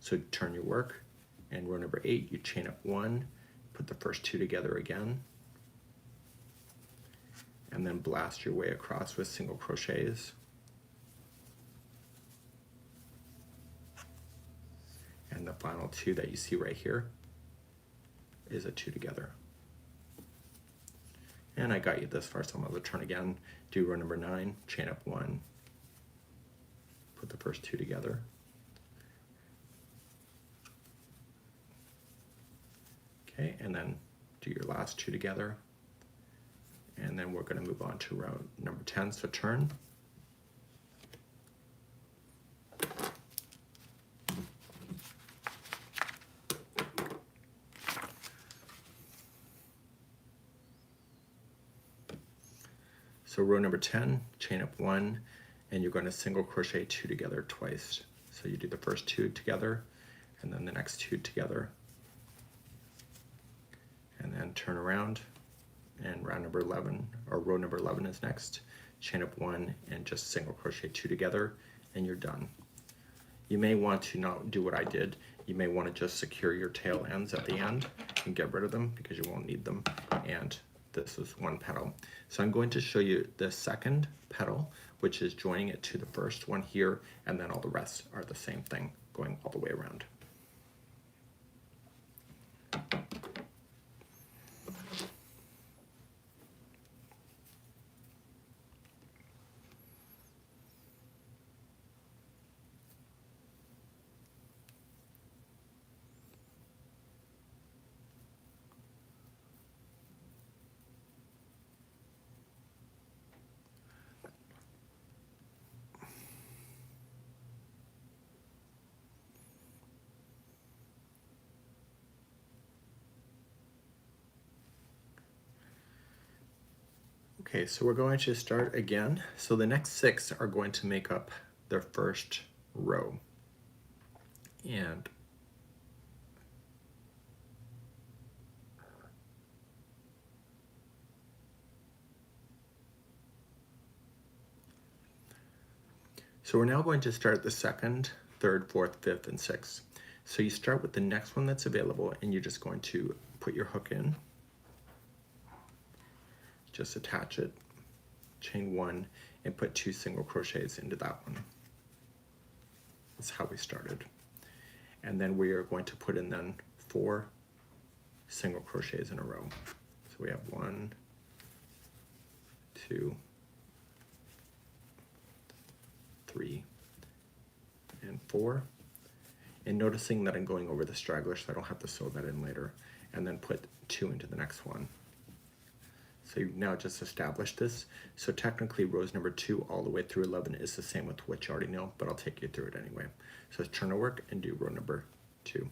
So turn your work, and row number 8, you chain up 1, put the first 2 together again, and then blast your way across with single crochets. And the final 2 that you see right here is a 2 together. And I got you this far, so I'm going to turn again, do row number 9, chain up 1, put the first 2 together, okay, and then do your last 2 together, and then we're going to move on to row number 10, so turn. So row number 10, chain up 1, and you're going to single crochet 2 together twice. So you do the first 2 together, and then the next 2 together, and then turn around, and round number 11, or row number 11 is next. Chain up 1 and just single crochet 2 together, and you're done. You may want to not do what I did. You may want to just secure your tail ends at the end and get rid of them because you won't need them. And this is one petal. So I'm going to show you the second petal, which is joining it to the first one here, and then all the rest are the same thing, going all the way around. Okay, so we're going to start again. So the next 6 are going to make up their first row. And so we're now going to start the second, third, fourth, fifth, and sixth. So you start with the next one that's available, and you're just going to put your hook in, just attach it, chain 1, and put 2 single crochets into that one. That's how we started. And then we are going to put in then 4 single crochets in a row. So we have 1, 2, 3, and 4. And noticing that I'm going over the straggler so I don't have to sew that in later. And then put 2 into the next one. So you've now just established this. So technically rows number 2 all the way through 11 is the same with what you already know, but I'll take you through it anyway. So turn to work and do row number 2.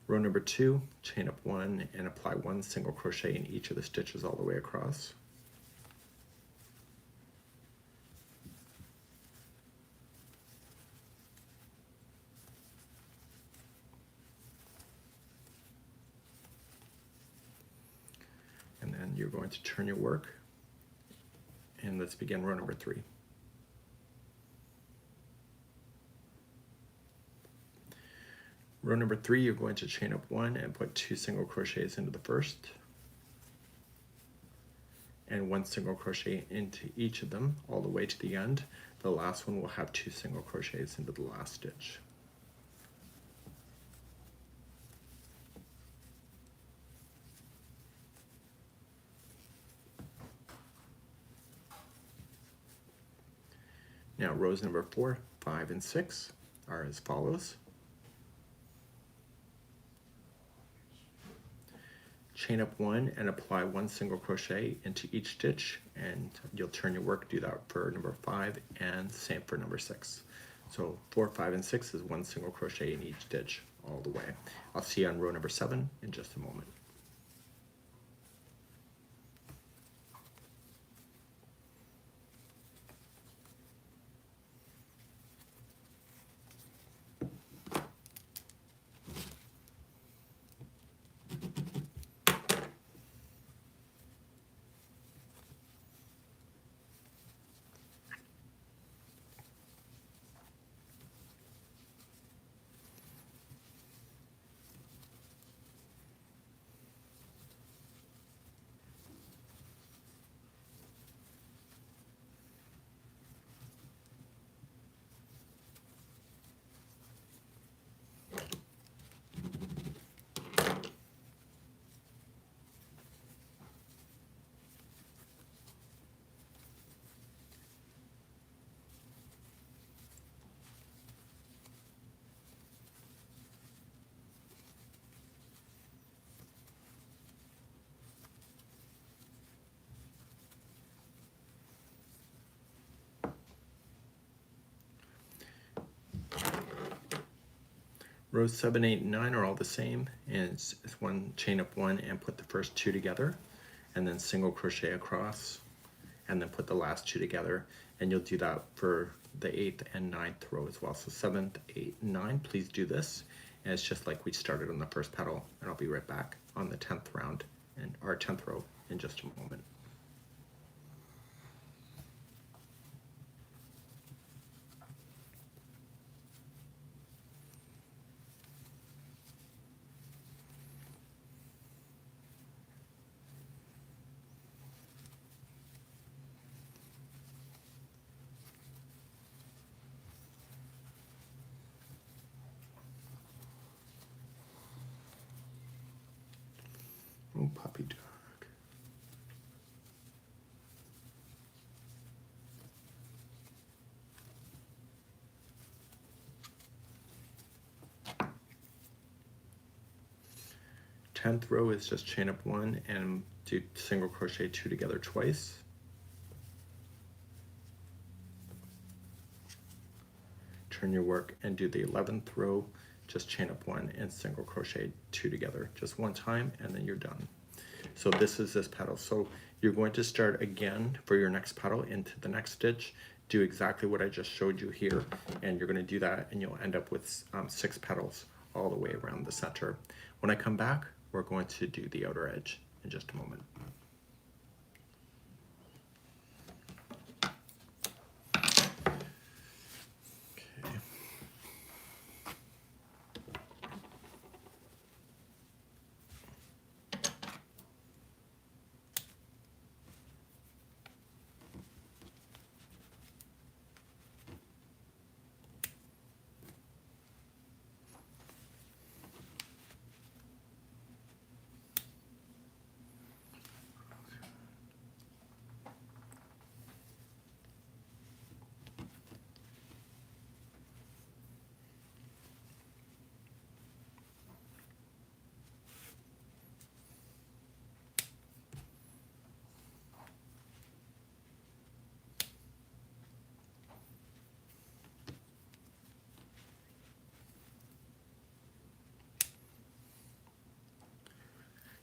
Row number 2, chain up 1 and apply 1 single crochet in each of the stitches all the way across. And then you're going to turn your work, and let's begin row number 3. Row number 3, you're going to chain up 1 and put 2 single crochets into the first, and 1 single crochet into each of them all the way to the end. The last one will have 2 single crochets into the last stitch. Now rows number 4, 5, and 6 are as follows. Chain up 1 and apply 1 single crochet into each stitch, and you'll turn your work, do that for number 5 and same for number 6. So 4, 5, and 6 is 1 single crochet in each stitch all the way. I'll see you on row number 7 in just a moment. Rows 7, 8, and 9 are all the same, and it's one chain up 1 and put the first 2 together, and then single crochet across, and then put the last 2 together, and you'll do that for the 8th and 9th row as well. So 7th, 8th, and 9, please do this, and it's just like we started on the first petal, and I'll be right back on the 10th round and our 10th row in just a moment. Oh, puppy dog. Tenth row is just chain up 1 and do single crochet 2 together twice. Turn your work and do the 11th row, just chain up 1 and single crochet 2 together just one time, and then you're done. So this is this petal. So you're going to start again for your next petal into the next stitch, do exactly what I just showed you here, and you're going to do that, and you'll end up with 6 petals all the way around the center. When I come back, we're going to do the outer edge in just a moment.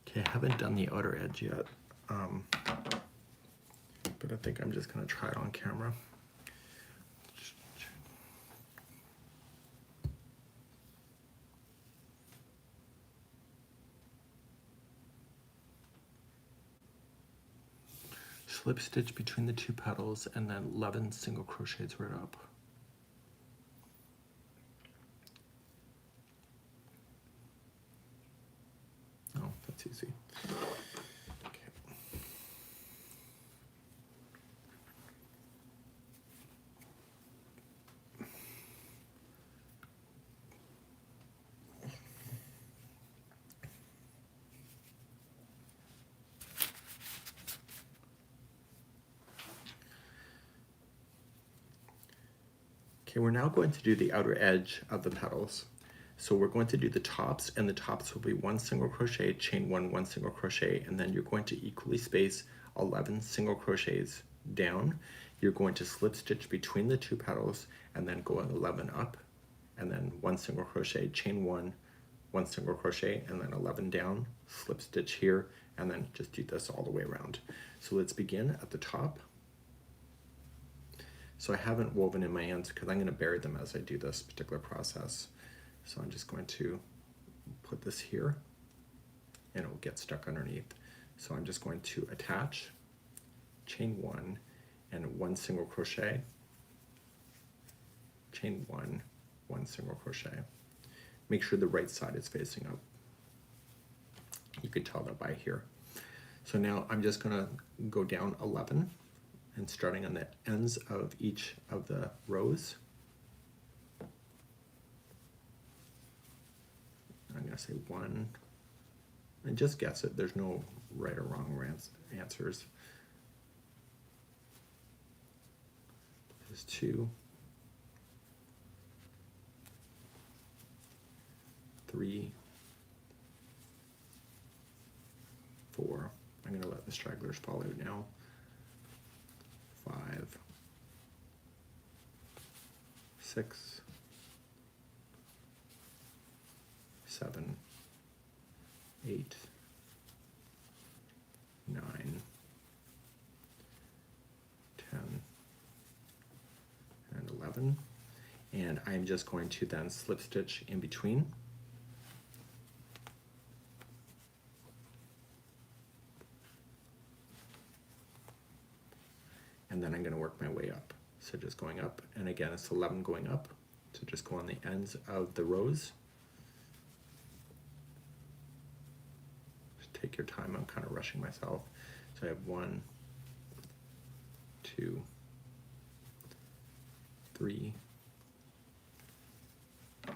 Okay, I haven't done the outer edge yet, but I think I'm just going to try it on camera. Slip stitch between the 2 petals and then 11 single crochets right up. Oh, that's easy. Okay. Okay, we're now going to do the outer edge of the petals. So we're going to do the tops, and the tops will be 1 single crochet, chain 1, 1 single crochet, and then you're going to equally space 11 single crochets down. You're going to slip stitch between the 2 petals and then go 11 up, and then 1 single crochet, chain 1, 1 single crochet, and then 11 down, slip stitch here, and then just do this all the way around. So let's begin at the top. So I haven't woven in my ends because I'm going to bury them as I do this particular process. So I'm just going to put this here and it will get stuck underneath. So I'm just going to attach, chain 1 and 1 single crochet, chain 1, 1 single crochet. Make sure the right side is facing up. You can tell that by here. So now I'm just going to go down 11 and starting on the ends of each of the rows. I'm going to say 1, and just guess it. There's no right or wrong answers. There's 2, 3, 4. I'm going to let the stragglers fall out now. 5, 6, 7, 8, 9, 10, and 11. And I'm just going to then slip stitch in between. And then I'm going to work my way up. So just going up, and again it's 11 going up. So just go on the ends of the rows. Just take your time, I'm kind of rushing myself. So I have 1, 2, 3,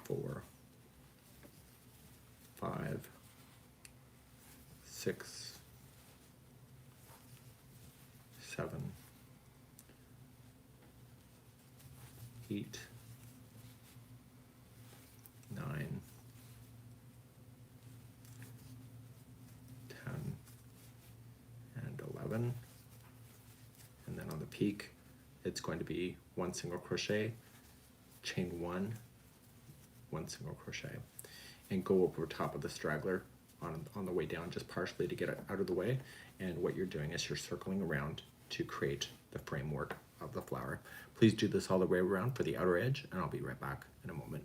4, 5, 6, 7, 8, 9, 10, and 11. And then on the peak, it's going to be 1 single crochet, chain 1, 1 single crochet, and go over top of the straggler on the way down, just partially to get it out of the way. And what you're doing is you're circling around to create the framework of the flower. Please do this all the way around for the outer edge, and I'll be right back in a moment.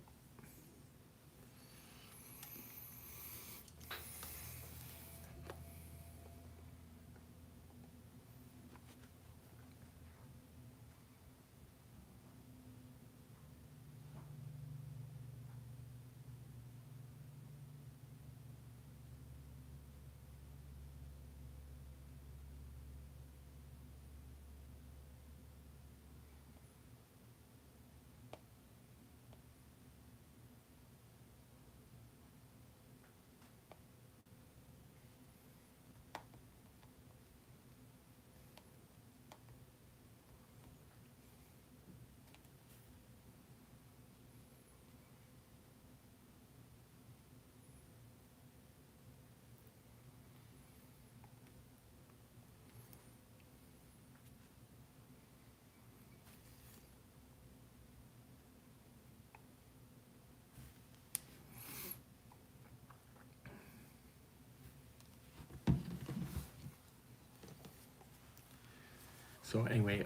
So anyway,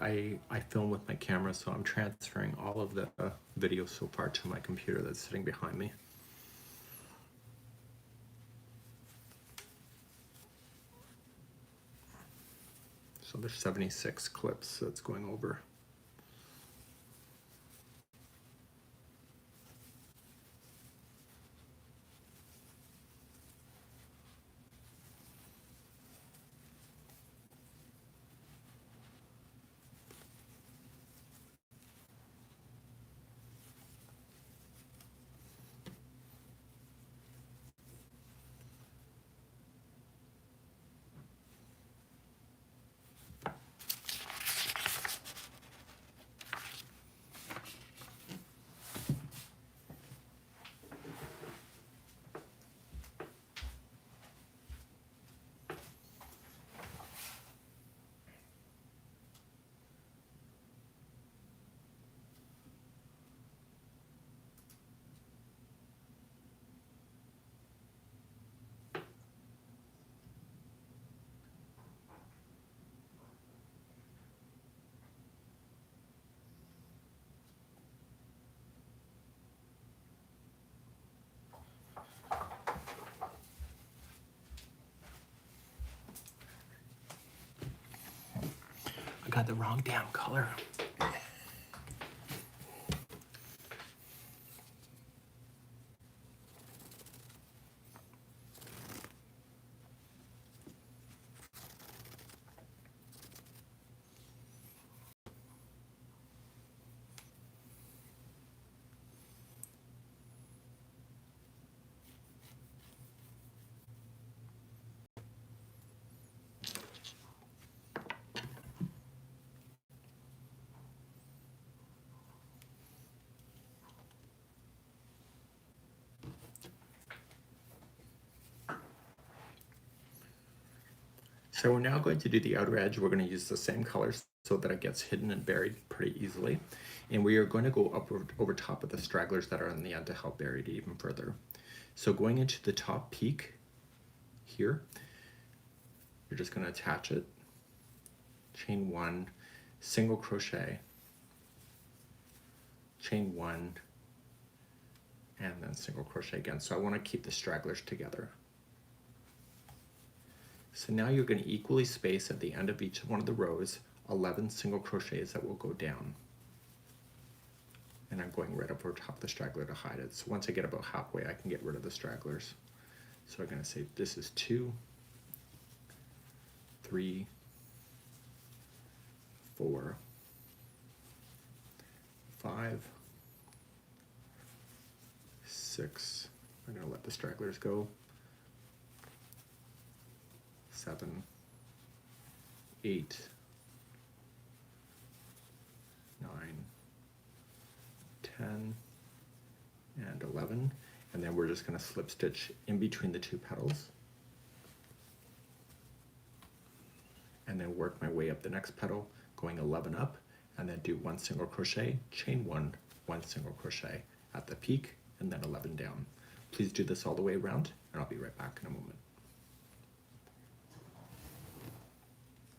I film with my camera, so I'm transferring all of the video so far to my computer that's sitting behind me. So there's 76 clips that's going over. got the wrong damn color. So we're now going to do the outer edge. We're going to use the same colors so that it gets hidden and buried pretty easily. And we are going to go up over top of the stragglers that are on the end to help bury it even further. So going into the top peak here, you're just going to attach it, chain 1, single crochet, chain 1, and then single crochet again. So I want to keep the stragglers together. So now you're going to equally space at the end of each one of the rows 11 single crochets that will go down. And I'm going right up over top of the straggler to hide it. So once I get about halfway, I can get rid of the stragglers. So I'm going to say this is 2, 3, 4, 5, 6. I'm going to let the stragglers go. 7, 8, 9, 10, and 11. And then we're just going to slip stitch in between the 2 petals. And then work my way up the next petal, going 11 up, and then do 1 single crochet, chain 1, 1 single crochet at the peak, and then 11 down. Please do this all the way around, and I'll be right back in a moment.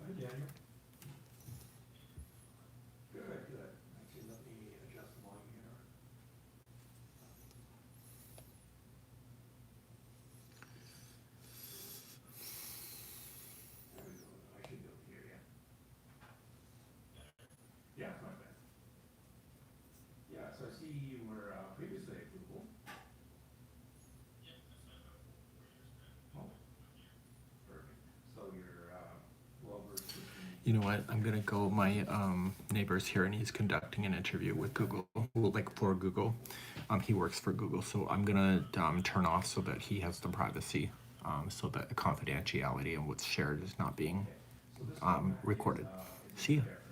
Hi, Daniel. Good, good. Actually, let me adjust the volume here. There we go. I should be able to hear you. Yeah, it's not bad. Yeah, so I see you were previously at Google. Oh, perfect. So you're well versed with You know what? I'm gonna go. My neighbor's here, and he's conducting an interview with Google, like for Google. He works for Google, so I'm gonna turn off so that he has the privacy, so that the confidentiality and what's shared is not being okay. So this format recorded. is See ya. fair.